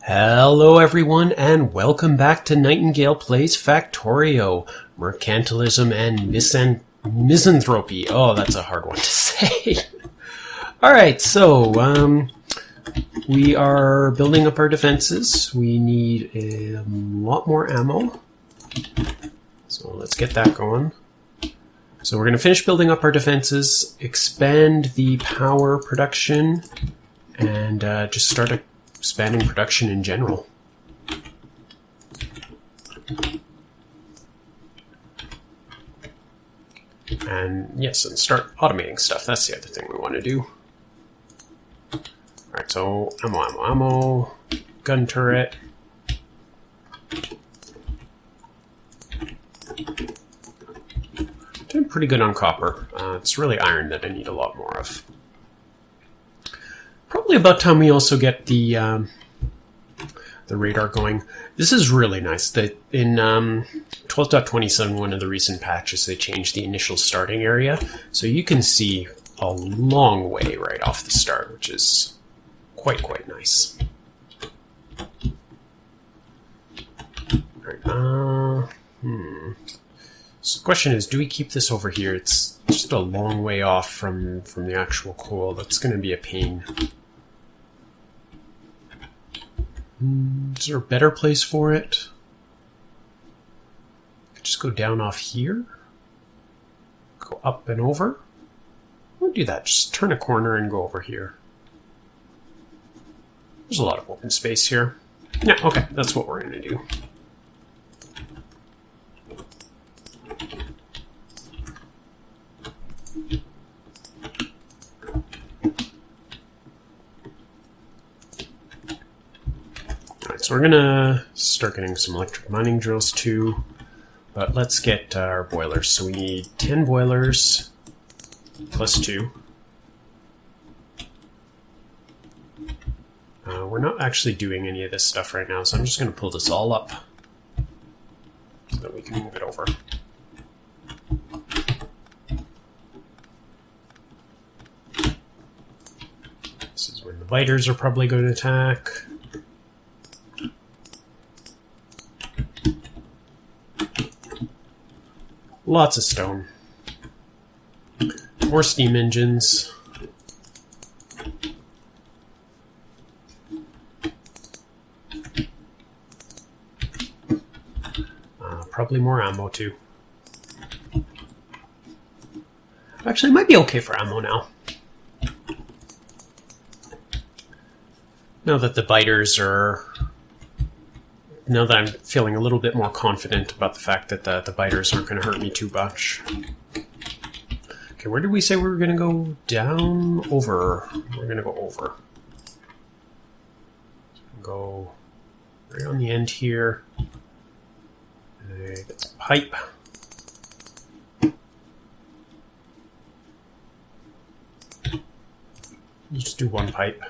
Hello everyone and welcome back to Nightingale Plays Factorio, Mercantilism and Misanthropy. Oh, that's a hard one to say. Alright, so we are building up our defenses. We need a lot more ammo. So let's get that going. So we're going to finish building up our defenses, expand the power production, and just start expanding production in general. And yes, and start automating stuff. That's the other thing we want to do. Alright, so ammo, gun turret. Doing pretty good on copper. It's really iron that I need a lot more of. Probably about time we also get the radar going. This is really nice. That in 12.27, one of the recent patches, they changed the initial starting area, so you can see a long way right off the start, which is quite nice. All right, So the question is, do we keep this over here? It's just a long way off from the actual coal. That's going to be a pain. Is there a better place for it? Just go down off here. Go up and over. We'll do that. Just turn a corner and go over here. There's a lot of open space here. Yeah, okay, that's what we're going to do. So we're gonna start getting some electric mining drills too, but let's get our boilers. So we need 10 boilers plus 2. We're not actually doing any of this stuff right now, so I'm just gonna pull this all up so that we can move it over. This is when the biters are probably going to attack. Lots of stone. More steam engines. Probably more ammo too. Actually, it might be okay for ammo now. Now that the biters are... Now that I'm feeling a little bit more confident about the fact that the biters aren't going to hurt me too much. Okay, where did we say we were going to go? Down? Over. We're going to go over. Go right on the end here. Get some pipe. Just do one pipe.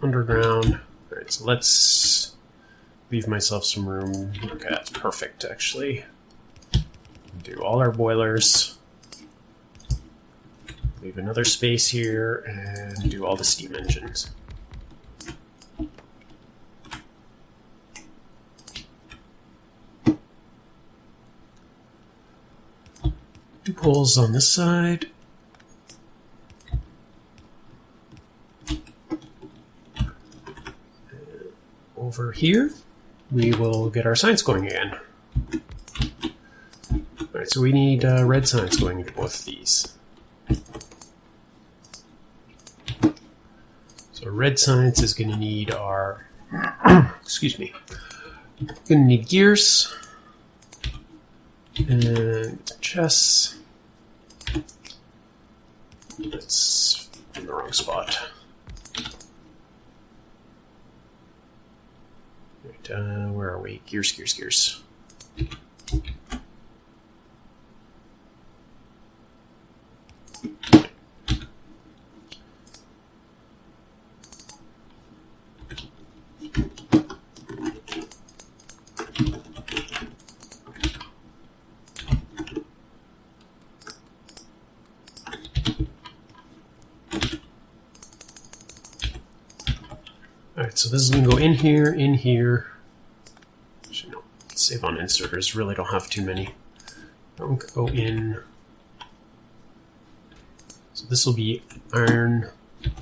Underground. Alright, so let's leave myself some room. Okay, that's perfect, actually. Do all our boilers. Leave another space here, and do all the steam engines. Do poles on this side. Over here, we will get our science going again. Alright, so we need red science going into both of these. So red science is going to need our... excuse me. Going to need gears. And chests. That's in the wrong spot. Where are we? Gears. Alright, so this is going to go in here. Actually, no. Save on inserters. Really don't have too many. Don't go in. So this will be iron. This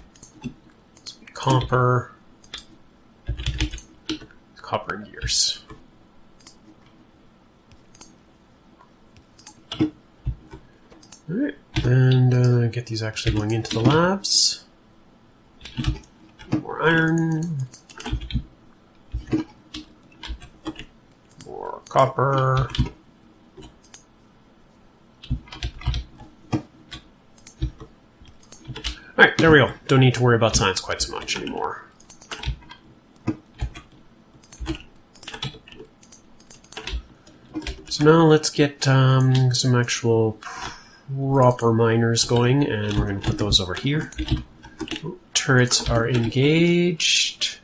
will be copper. Copper and gears. Alright, and get these actually going into the labs. More iron. More copper. Alright, there we go. Don't need to worry about science quite so much anymore. So now let's get some actual proper miners going, and we're going to put those over here. Turrets are engaged.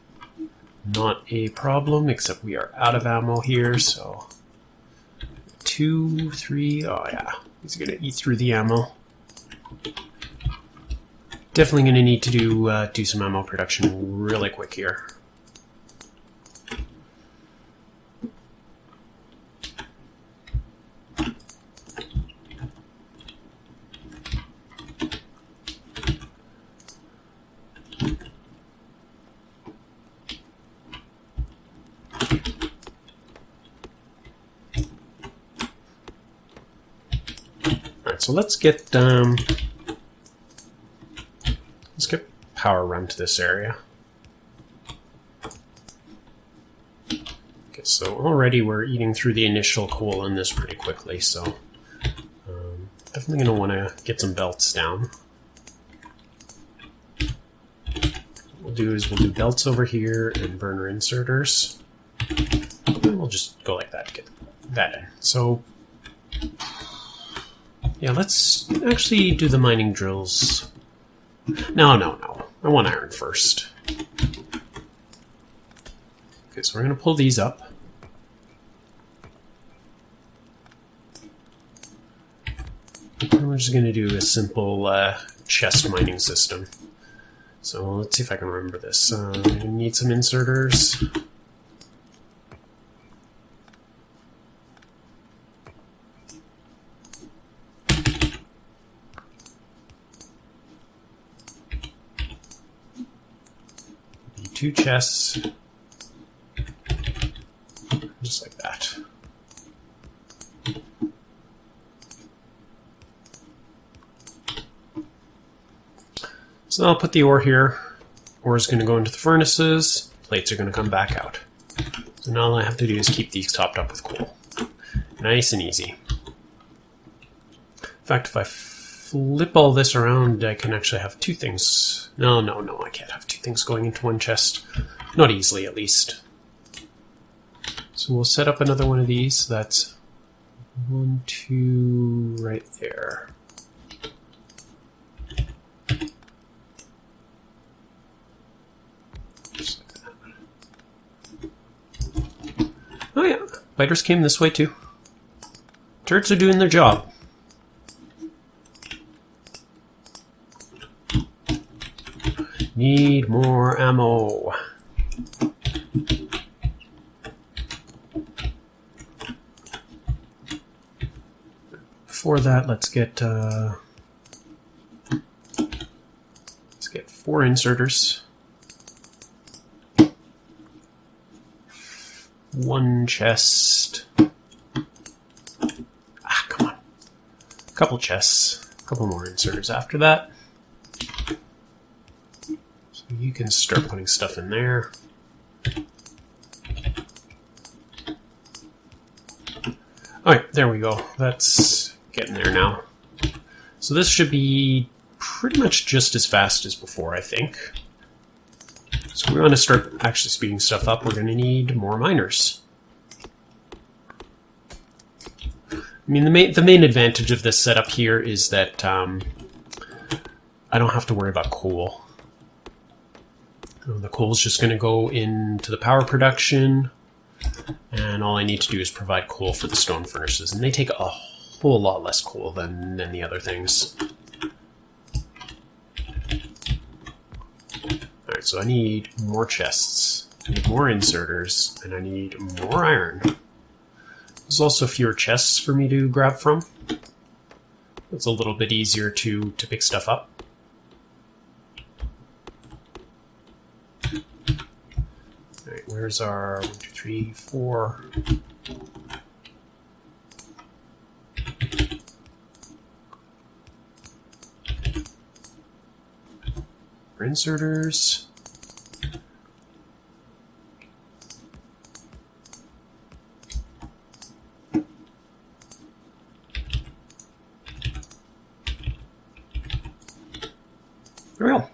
Not a problem, except we are out of ammo here, so 2, 3, oh yeah, he's going to eat through the ammo. Definitely going to need to do some ammo production really quick here. So let's get power run to this area. Okay, so already we're eating through the initial coal in this pretty quickly, so definitely going to want to get some belts down. What we'll do is we'll do belts over here and burner inserters. And we'll just go like that to get that in. So yeah, let's actually do the mining drills. No. I want iron first. Okay, so we're going to pull these up. And we're just going to do a simple chest mining system. So let's see if I can remember this. I need some inserters. Two chests, just like that. So I'll put the ore here. Ore is going to go into the furnaces. Plates are going to come back out. So now all I have to do is keep these topped up with coal. Nice and easy. In fact, if I flip all this around, I can actually have two things. No, I can't have two things going into one chest. Not easily, at least. So we'll set up another one of these. That's 1, 2, right there. Just like that. Oh yeah, biters came this way too. Turrets are doing their job. Need more ammo. Before that, let's get 4 inserters. 1 chest. Come on. A couple chests. A couple more inserters after that. You can start putting stuff in there. Alright, there we go. That's getting there now. So this should be pretty much just as fast as before, I think. So we want to start actually speeding stuff up. We're going to need more miners. I mean, the main advantage of this setup here is that I don't have to worry about coal. The coal is just going to go into the power production, and all I need to do is provide coal for the stone furnaces, and they take a whole lot less coal than the other things. Alright, Alright, so I need more chests, I need more inserters, and I need more iron. There's also fewer chests for me to grab from. It's a little bit easier to pick stuff up. Alright, where's our 1, 2, 3, 4... inserters. There we go.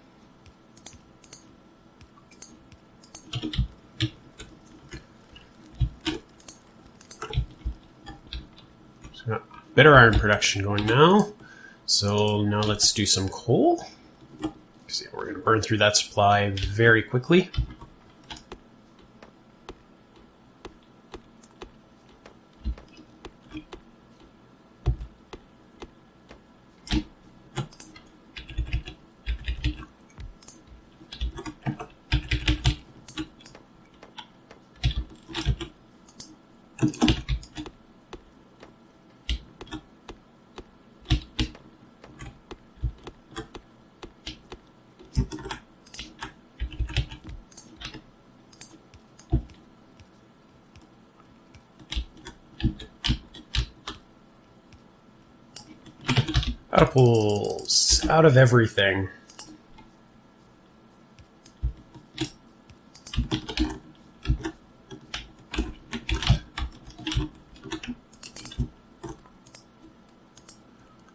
So got better iron production going now. So now let's do some coal. See, we're going to burn through that supply very quickly. Apples out of everything.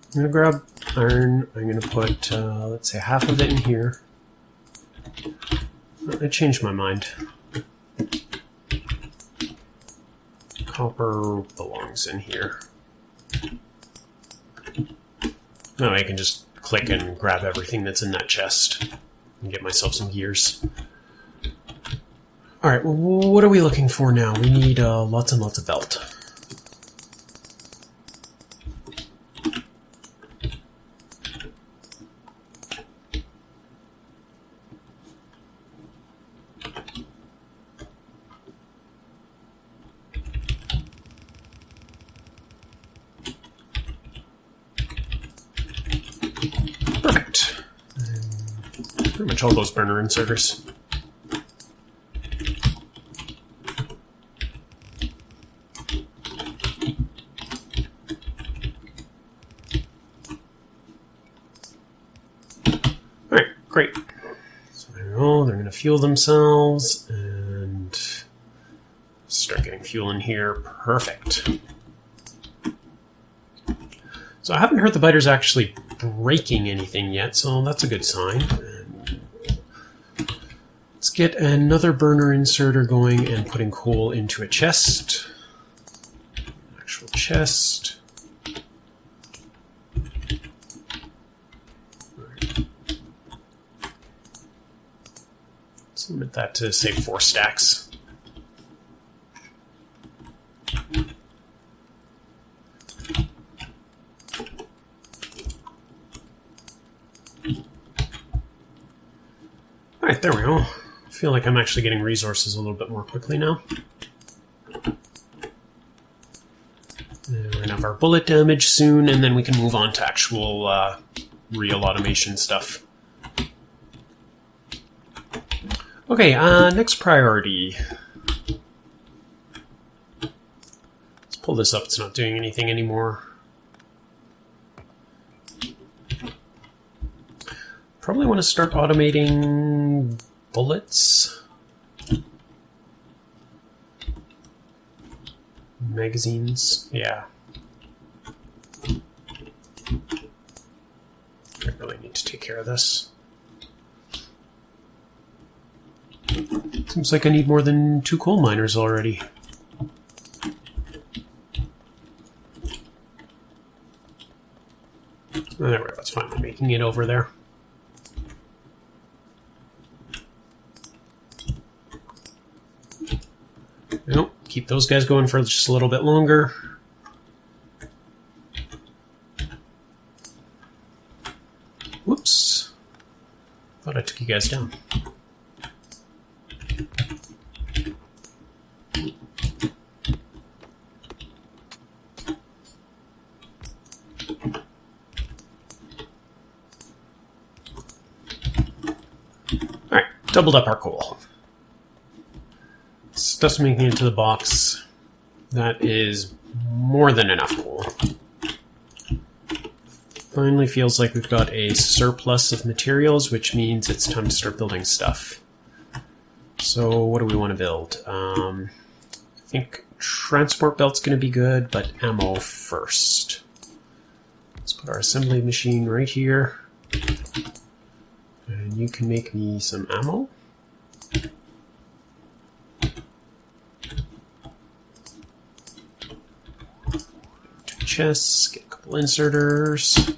I'm going to grab iron. I'm going to put, let's say, half of it in here. I changed my mind. Copper belongs in here. No, I can just click and grab everything that's in that chest and get myself some gears. Alright, well, what are we looking for now? We need lots and lots of belt. Perfect. And pretty much all those burner inserters. Alright, great. So there we go. They're going to fuel themselves and start getting fuel in here. Perfect. So I haven't heard the biters actually breaking anything yet, so that's a good sign. And let's get another burner inserter going and putting coal into a chest. Actual chest. Let's limit that to, say, 4 stacks. Alright, there we go. I feel like I'm actually getting resources a little bit more quickly now. And we're going to have our bullet damage soon, and then we can move on to actual real automation stuff. Okay, next priority. Let's pull this up. It's not doing anything anymore. Probably want to start automating bullets. Magazines, yeah. I really need to take care of this. Seems like I need more than 2 coal miners already. There we go, that's fine. I'm making it over there. Nope, keep those guys going for just a little bit longer. Whoops. Thought I took you guys down. doubled up our coal. Stuff's making it into the box. That is more than enough coal. Finally feels like we've got a surplus of materials, which means it's time to start building stuff. So what do we want to build? I think transport belt's going to be good, but ammo first. Let's put our assembly machine right here. And you can make me some ammo. Two chests, get a couple inserters.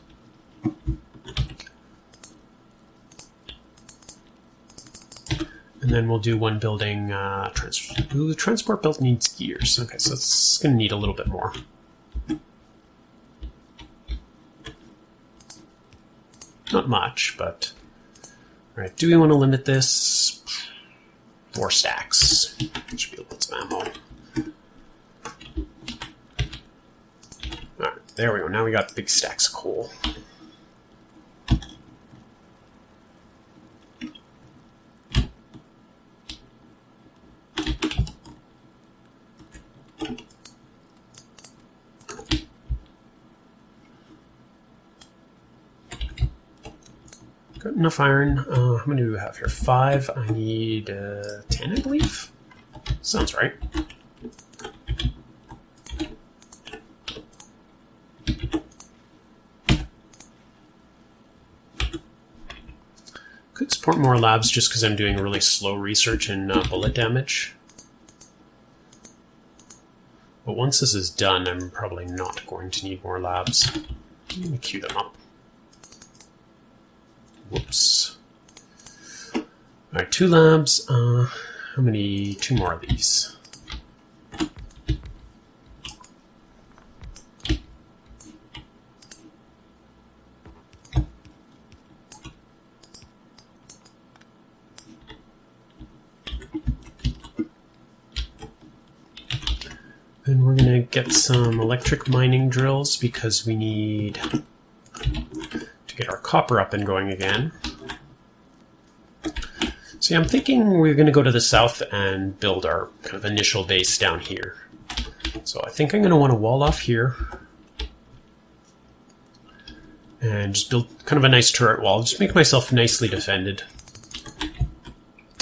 And then we'll do one building. The transport belt needs gears. Okay, so it's going to need a little bit more. Not much, but... Alright, do we want to limit this? 4 stacks. Should be able to put some ammo. Alright, there we go. Now we got big stacks of coal. Got enough iron. How many do we have here? 5. I need 10, I believe. Sounds right. Could support more labs just because I'm doing really slow research in bullet damage. But once this is done, I'm probably not going to need more labs. Let me queue them up. Whoops. Alright, 2 labs. How many? 2 more of these. Then we're going to get some electric mining drills because we need to get our copper up and going again. So yeah, I'm thinking we're going to go to the south and build our kind of initial base down here. So I think I'm going to want to wall off here and just build kind of a nice turret wall. Just make myself nicely defended.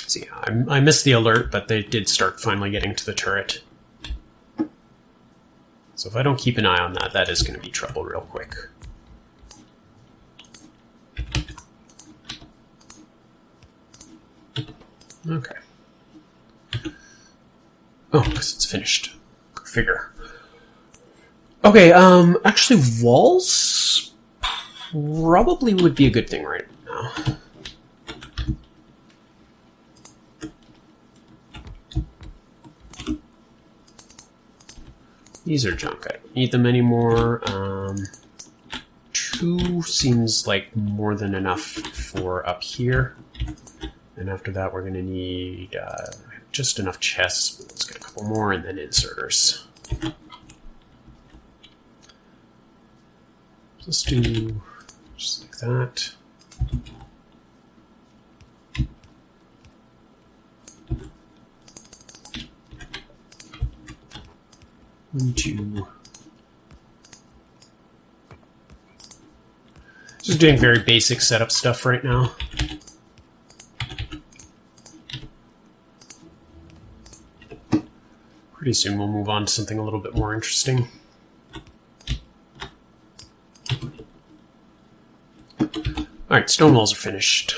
So yeah, I missed the alert, but they did start finally getting to the turret. So if I don't keep an eye on that, that is going to be trouble real quick. Okay. Oh, because it's finished. Go figure. Okay, actually walls probably would be a good thing right now. These are junk. I don't need them anymore. 2 seems like more than enough for up here. And after that, we're going to need just enough chests. Let's get a couple more and then inserters. Let's do just like that. One, 2. Just doing very basic setup stuff right now. Pretty soon we'll move on to something a little bit more interesting. Alright, stone walls are finished.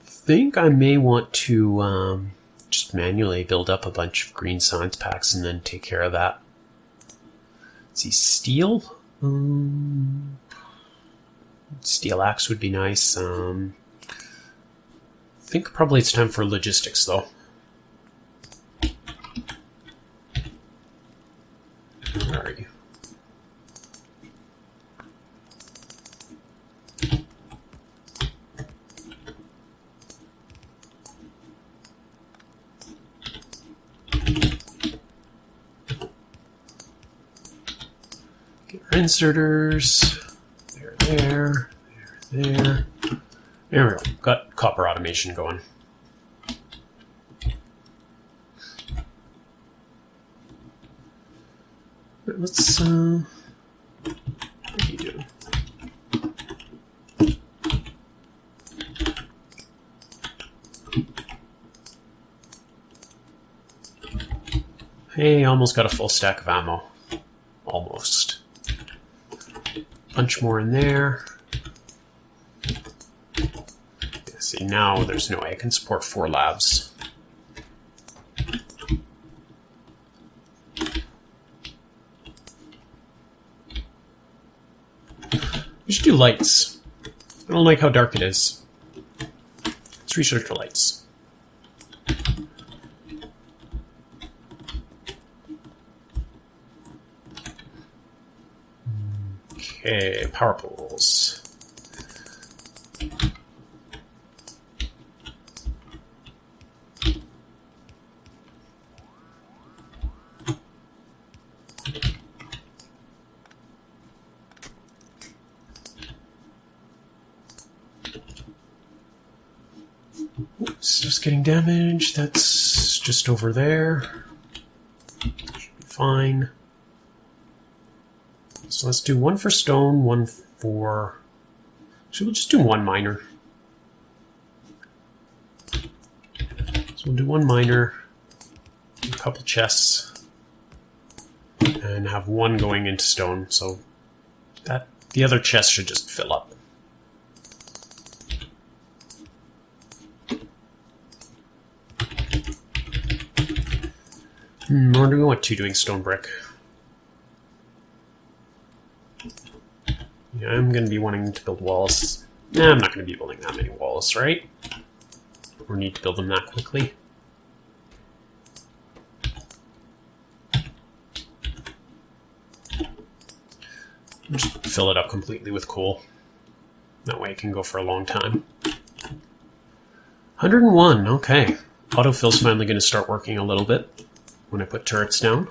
I think I may want to just manually build up a bunch of green science packs and then take care of that. Let's see, steel? Steel axe would be nice. I think probably it's time for logistics, though. Where are you? Get our inserters. There, there. There we go. Got copper automation going. Let's, what are you doing? Hey, almost got a full stack of ammo. Almost. Bunch more in there. Yeah, see, now there's no way I can support 4 labs. We should do lights. I don't like how dark it is. Let's research for lights. Okay, power poles. Oops, just getting damaged. That's just over there. Should be fine. So let's do 1 for stone, 1 for... Should we just do 1 miner? So we'll do 1 miner, a couple chests, and have 1 going into stone. So that the other chest should just fill up. What do we want to doing stone brick? Yeah, I'm going to be wanting to build walls. Nah, I'm not going to be building that many walls, right? Or need to build them that quickly. Just fill it up completely with coal. That way it can go for a long time. 101, okay. Autofill's finally going to start working a little bit when I put turrets down.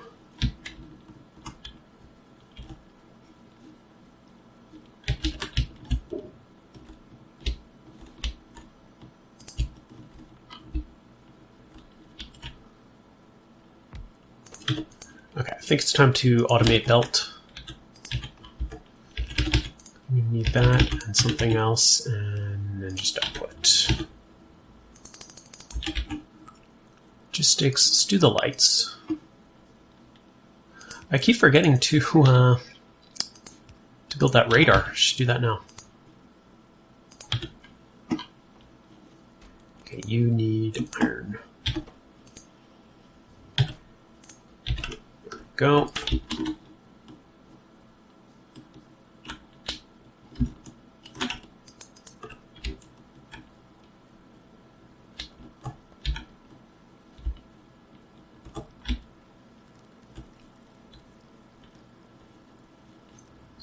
Okay, I think it's time to automate belt. We need that and something else, and then just output. Logistics, let's do the lights. I keep forgetting to build that radar. I should do that now. Okay, you need iron. Go.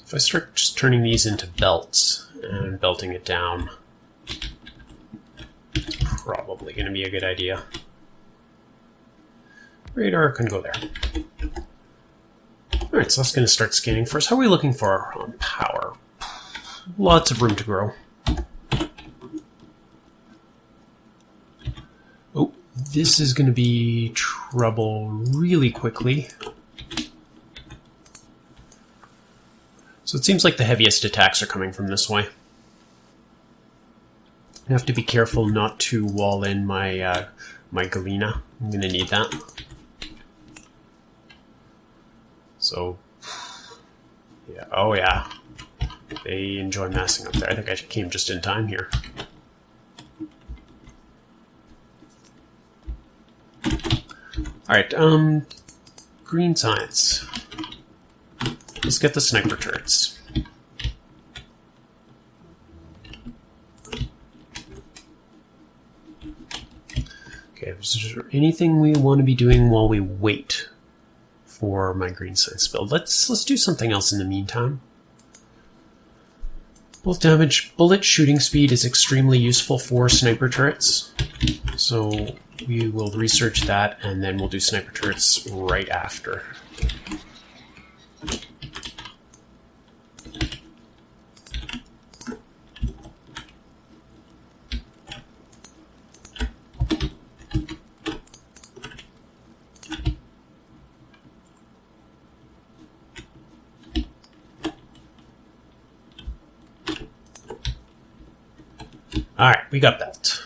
If I start just turning these into belts and belting it down, it's probably going to be a good idea. Radar can go there. Alright, so that's going to start scanning first. How are we looking for on power? Lots of room to grow. Oh, this is going to be trouble really quickly. So it seems like the heaviest attacks are coming from this way. I have to be careful not to wall in my my galena. I'm going to need that. So, yeah, oh yeah, they enjoy massing up there. I think I came just in time here. Alright, green science. Let's get the sniper turrets. Okay, is there anything we want to be doing while we wait for my green science build? Let's do something else in the meantime. Both damage, bullet shooting speed is extremely useful for sniper turrets. So we will research that and then we'll do sniper turrets right after. Alright, we got that.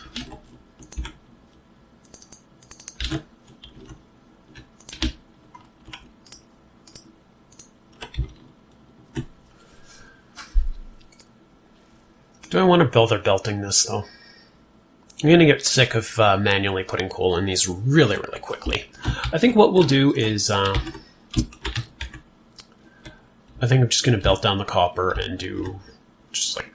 Do I want to bother belting this, though? I'm going to get sick of manually putting coal in these really, really quickly. I think what we'll do is... I think I'm just going to belt down the copper and do just like...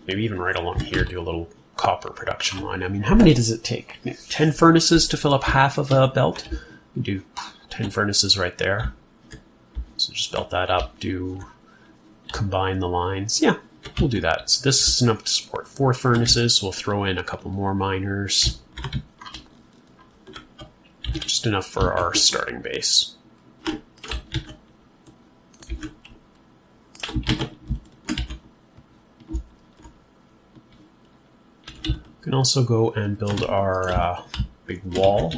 maybe even right along here, do a little copper production line. I mean, how many does it take? 10 furnaces to fill up half of a belt? We do 10 furnaces right there. So just belt that up, combine the lines. Yeah. We'll do that. So this is enough to support 4 furnaces, so we'll throw in a couple more miners. Just enough for our starting base. We can also go and build our big wall.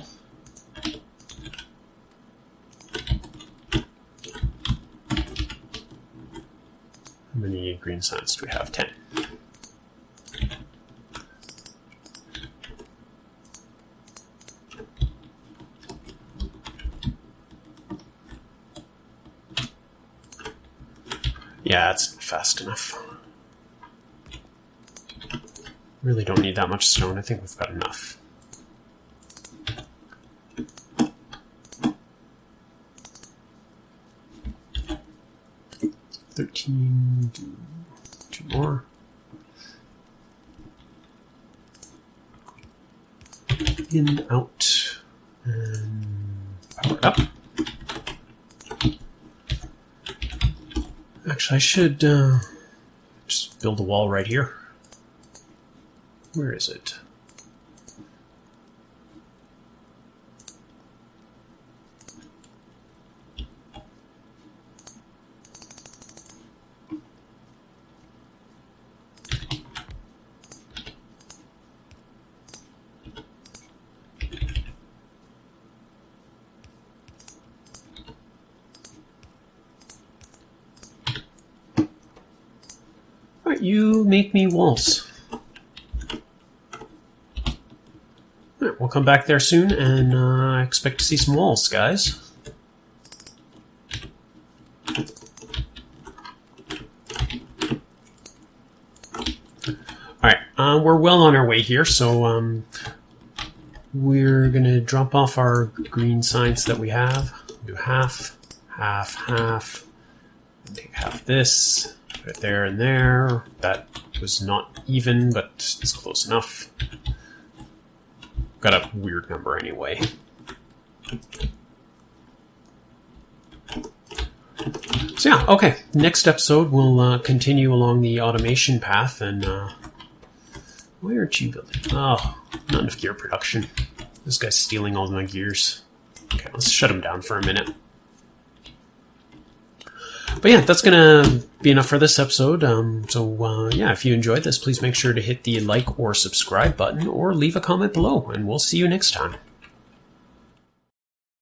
How many green signs do we have? 10. Yeah, that's not fast enough. Really don't need that much stone. I think we've got enough. Do 2 more. In, out, and power up. Actually, I should just build a wall right here. Where is it? You make me walls. Right, we'll come back there soon, and I expect to see some walls, guys. Alright, we're well on our way here, so we're going to drop off our green signs that we have. Do half, half, half, and take half this. Right there and there. That was not even, but it's close enough. Got a weird number anyway. So yeah, okay. Next episode, we'll continue along the automation path, and why aren't you building? Oh, not enough gear production. This guy's stealing all my gears. Okay, let's shut him down for a minute. But yeah, that's going to be enough for this episode. Yeah, if you enjoyed this, please make sure to hit the like or subscribe button or leave a comment below, and we'll see you next time.